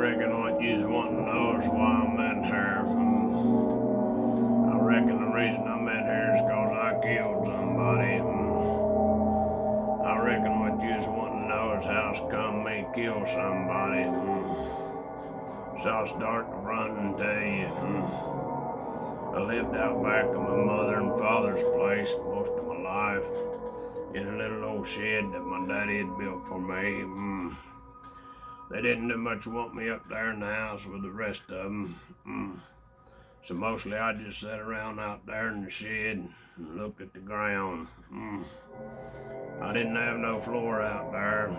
reckon what you's wanting to know is why I'm in here. I reckon the reason I'm in here is 'cause I killed somebody. I reckon what you's wanting to know is how's come me kill somebody. So I'll start the front and tell you. I lived out back of my mother and father's place most of my life in a little old shed that my daddy had built for me. They didn't do much want me up there in the house with the rest of them. So mostly I just sat around out there in the shed and looked at the ground. I didn't have no floor out there,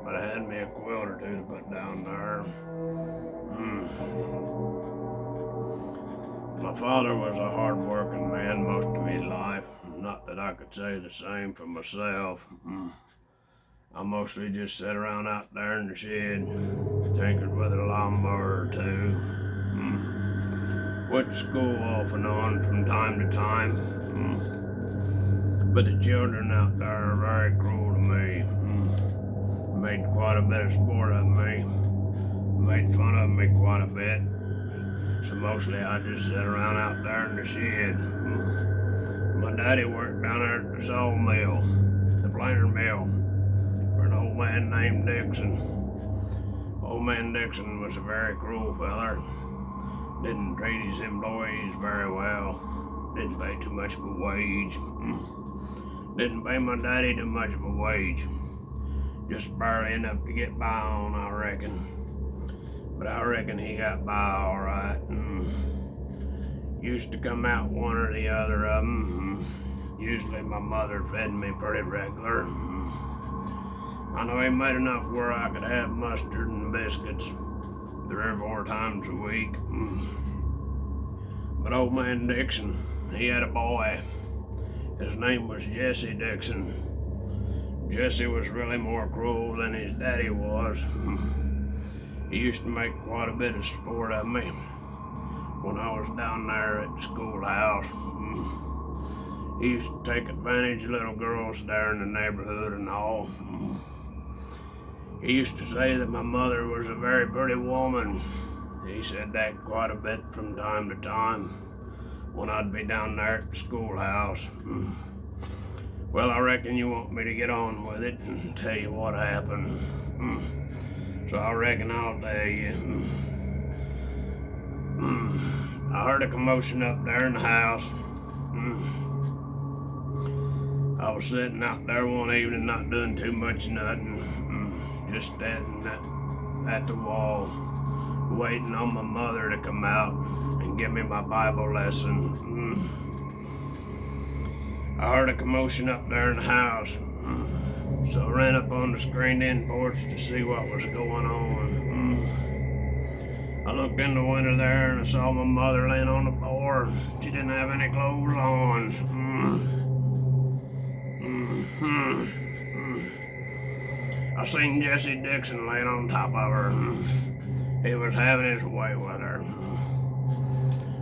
but I had me a quilt or two to put down there. My father was a hard-working man most of his life. Not that I could say the same for myself. I mostly just sat around out there in the shed, tinkered with a lawnmower or two. Went to school off and on from time to time. But the children out there are very cruel to me. Made quite a bit of sport of me. Made fun of me quite a bit. So mostly I just sat around out there in the shed. My daddy worked down there at the sawmill, the planer mill, for an old man named Dixon. Old man Dixon was a very cruel feller. Didn't treat his employees very well. Didn't pay too much of a wage. Didn't pay my daddy too much of a wage. Just barely enough to get by on, I reckon. But I reckon he got by all right. Used to come out one or the other of them. Usually my mother fed me pretty regular. I know he made enough where I could have mustard and biscuits 3 or 4 times a week. But old man Dixon, he had a boy. His name was Jesse Dixon. Jesse was really more cruel than his daddy was. He used to make quite a bit of sport of me when I was down there at the schoolhouse. He used to take advantage of little girls there in the neighborhood and all. He used to say that my mother was a very pretty woman. He said that quite a bit from time to time when I'd be down there at the schoolhouse. Well, I reckon you want me to get on with it and tell you what happened. So I reckon I'll tell you. I heard a commotion up there in the house. I was sitting out there one evening not doing too much nothing. Just standing at the wall, waiting on my mother to come out and give me my Bible lesson. I heard a commotion up there in the house, so I ran up on the screened-in porch to see what was going on. I looked in the window there and I saw my mother laying on the floor. She didn't have any clothes on. I seen Jesse Dixon laying on top of her. He was having his way with her.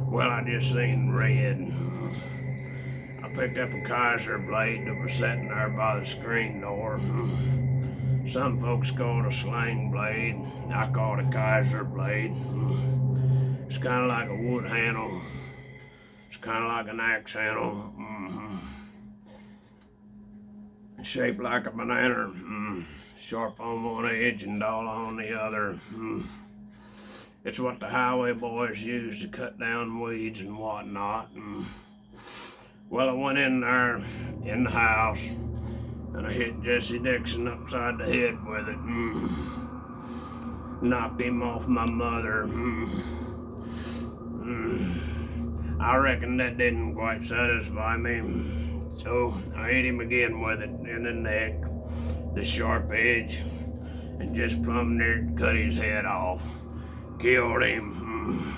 Well, I just seen red. I picked up a Kaiser blade that was sitting there by the screen door. Some folks call it a Sling blade. I call it a Kaiser blade. It's kind of like a wood handle. It's kind of like an axe handle. It's shaped like a banana. Sharp on one edge and dull on the other. It's what the highway boys use to cut down weeds and whatnot. Well, I went in there in the house and I hit Jesse Dixon upside the head with it. Knocked him off my mother. I reckon that didn't quite satisfy me. So I hit him again with it in the neck, the sharp edge, and just plumb near cut his head off. Killed him.